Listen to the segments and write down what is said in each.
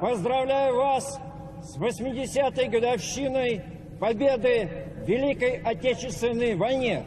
поздравляю вас с 80-й годовщиной победы в Великой Отечественной войне.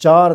4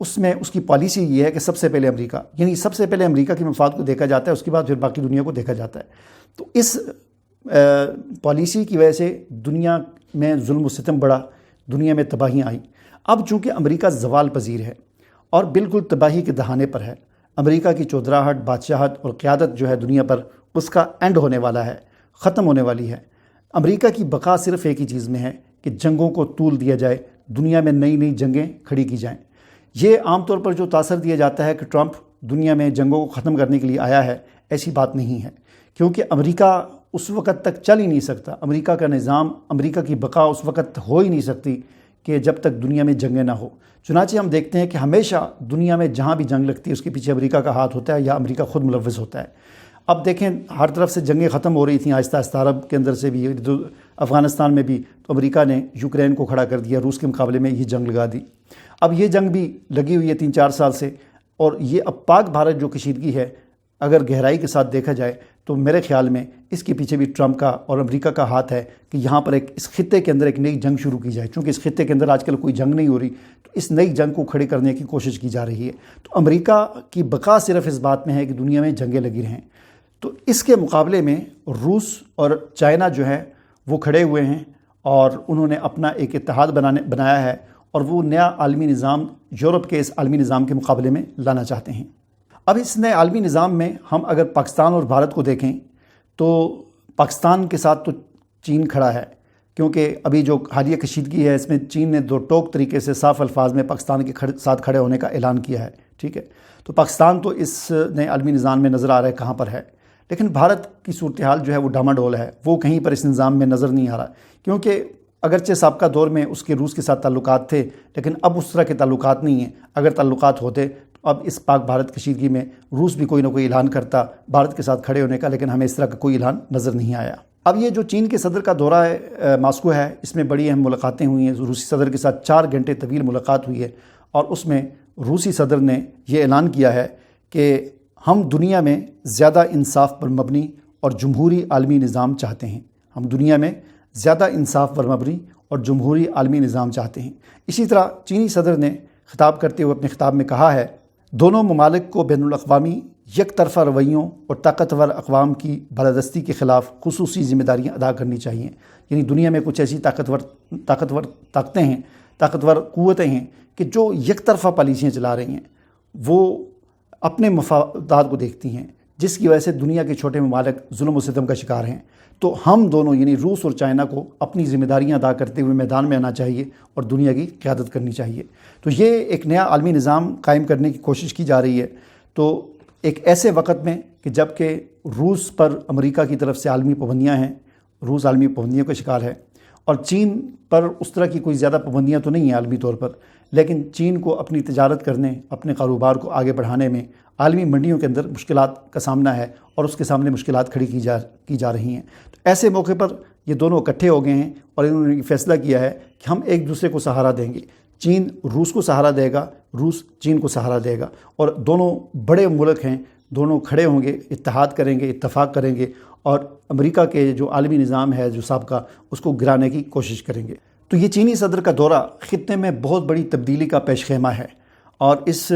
اس میں اس کی پالیسی یہ ہے کہ سب سے پہلے امریکہ، یعنی سب سے پہلے امریکہ کے مفاد کو دیکھا جاتا ہے، اس کے بعد پھر باقی دنیا کو دیکھا جاتا ہے۔ تو اس پالیسی کی وجہ سے دنیا میں ظلم و ستم بڑھا، دنیا میں تباہیاں آئیں۔ اب چونکہ امریکہ زوال پذیر ہے اور بالکل تباہی کے دہانے پر ہے، امریکہ کی چودراہٹ، بادشاہت اور قیادت جو ہے دنیا پر، اس کا اینڈ ہونے والا ہے، ختم ہونے والی ہے۔ امریکہ کی بقا صرف ایک ہی چیز میں ہے کہ جنگوں کو طول دیا جائے، دنیا میں نئی نئی جنگیں کھڑی کی جائیں۔ یہ عام طور پر جو تاثر دیا جاتا ہے کہ ٹرمپ دنیا میں جنگوں کو ختم کرنے کے لیے آیا ہے، ایسی بات نہیں ہے، کیونکہ امریکہ اس وقت تک چل ہی نہیں سکتا، امریکہ کا نظام، امریکہ کی بقا اس وقت ہو ہی نہیں سکتی کہ جب تک دنیا میں جنگیں نہ ہو۔ چنانچہ ہم دیکھتے ہیں کہ ہمیشہ دنیا میں جہاں بھی جنگ لگتی ہے اس کے پیچھے امریکہ کا ہاتھ ہوتا ہے یا امریکہ خود ملوث ہوتا ہے۔ اب دیکھیں ہر طرف سے جنگیں ختم ہو رہی تھیں آہستہ آہستہ، عرب کے اندر سے بھی، افغانستان میں بھی، تو امریکہ نے یوکرین کو کھڑا کر دیا، روس کے مقابلے میں یہ جنگ لگا دی۔ اب یہ جنگ بھی لگی ہوئی ہے 3-4 سال سے، اور یہ اب پاک بھارت جو کشیدگی ہے اگر گہرائی کے ساتھ دیکھا جائے تو میرے خیال میں اس کے پیچھے بھی ٹرمپ کا اور امریکہ کا ہاتھ ہے کہ یہاں پر اس خطے کے اندر ایک نئی جنگ شروع کی جائے۔ چونکہ اس خطے کے اندر آج کل کوئی جنگ نہیں ہو رہی، تو اس نئی جنگ کو کھڑے کرنے کی کوشش کی جا رہی ہے۔ تو امریکہ کی بقا صرف اس بات میں ہے کہ دنیا میں جنگیں لگی رہیں۔ تو اس کے مقابلے میں روس اور چائنا جو ہے وہ کھڑے ہوئے ہیں اور انہوں نے اپنا ایک اتحاد بنایا ہے، اور وہ نیا عالمی نظام یورپ کے اس عالمی نظام کے مقابلے میں لانا چاہتے ہیں۔ اب اس نئے عالمی نظام میں ہم اگر پاکستان اور بھارت کو دیکھیں تو پاکستان کے ساتھ تو چین کھڑا ہے، کیونکہ ابھی جو حالیہ کشیدگی ہے اس میں چین نے دو ٹوک طریقے سے صاف الفاظ میں پاکستان کے ساتھ کھڑے ہونے کا اعلان کیا ہے، ٹھیک ہے۔ تو پاکستان تو اس نئے عالمی نظام میں نظر آ رہا ہے کہاں پر ہے، لیکن بھارت کی صورتحال جو ہے وہ ڈاماڈول ہے، وہ کہیں پر اس نظام میں نظر نہیں آ رہا، کیونکہ اگرچہ سابقہ دور میں اس کے روس کے ساتھ تعلقات تھے، لیکن اب اس طرح کے تعلقات نہیں ہیں۔ اگر تعلقات ہوتے تو اب اس پاک بھارت کشیدگی میں روس بھی کوئی نہ کوئی اعلان کرتا بھارت کے ساتھ کھڑے ہونے کا، لیکن ہمیں اس طرح کا کوئی اعلان نظر نہیں آیا۔ اب یہ جو چین کے صدر کا دورہ ہے ماسکو ہے، اس میں بڑی اہم ملاقاتیں ہوئی ہیں۔ روسی صدر کے ساتھ 4 گھنٹے طویل ملاقات ہوئی ہے، اور اس میں روسی صدر نے یہ اعلان کیا ہے کہ ہم دنیا میں زیادہ انصاف پر مبنی اور جمہوری عالمی نظام چاہتے ہیں۔ ہم دنیا میں زیادہ انصاف پر مبنی اور جمہوری عالمی نظام چاہتے ہیں۔ اسی طرح چینی صدر نے خطاب کرتے ہوئے اپنے خطاب میں کہا ہے، دونوں ممالک کو بین الاقوامی یک طرفہ رویوں اور طاقتور اقوام کی بالادستی کے خلاف خصوصی ذمہ داریاں ادا کرنی چاہیے۔ یعنی دنیا میں کچھ ایسی طاقتور طاقتیں ہیں، طاقتور قوتیں ہیں کہ جو یک طرفہ پالیسیاں چلا رہی ہیں، وہ اپنے مفادات کو دیکھتی ہیں، جس کی وجہ سے دنیا کے چھوٹے ممالک ظلم و ستم کا شکار ہیں۔ تو ہم دونوں یعنی روس اور چائنا کو اپنی ذمہ داریاں ادا کرتے ہوئے میدان میں آنا چاہیے اور دنیا کی قیادت کرنی چاہیے۔ تو یہ ایک نیا عالمی نظام قائم کرنے کی کوشش کی جا رہی ہے، تو ایک ایسے وقت میں کہ جب کہ روس پر امریکہ کی طرف سے عالمی پابندیاں ہیں، روس عالمی پابندیوں کا شکار ہے، اور چین پر اس طرح کی کوئی زیادہ پابندیاں تو نہیں ہیں عالمی طور پر، لیکن چین کو اپنی تجارت کرنے، اپنے کاروبار کو آگے بڑھانے میں عالمی منڈیوں کے اندر مشکلات کا سامنا ہے، اور اس کے سامنے مشکلات کھڑی کی جا رہی ہیں۔ تو ایسے موقع پر یہ دونوں اکٹھے ہو گئے ہیں اور انہوں نے فیصلہ کیا ہے کہ ہم ایک دوسرے کو سہارا دیں گے۔ چین روس کو سہارا دے گا، روس چین کو سہارا دے گا، اور دونوں بڑے ملک ہیں، دونوں کھڑے ہوں گے، اتحاد کریں گے، اتفاق کریں گے، اور امریکہ کے جو عالمی نظام ہے جو سابقہ، اس کو گرانے کی کوشش کریں گے۔ تو یہ چینی صدر کا دورہ خطے میں بہت بڑی تبدیلی کا پیش خیمہ ہے، اور اس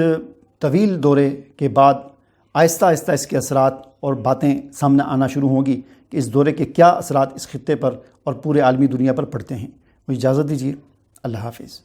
طویل دورے کے بعد آہستہ آہستہ اس کے اثرات اور باتیں سامنے آنا شروع ہوں گی کہ اس دورے کے کیا اثرات اس خطے پر اور پورے عالمی دنیا پر پڑتے ہیں۔ مجھے اجازت دیجیے، اللہ حافظ۔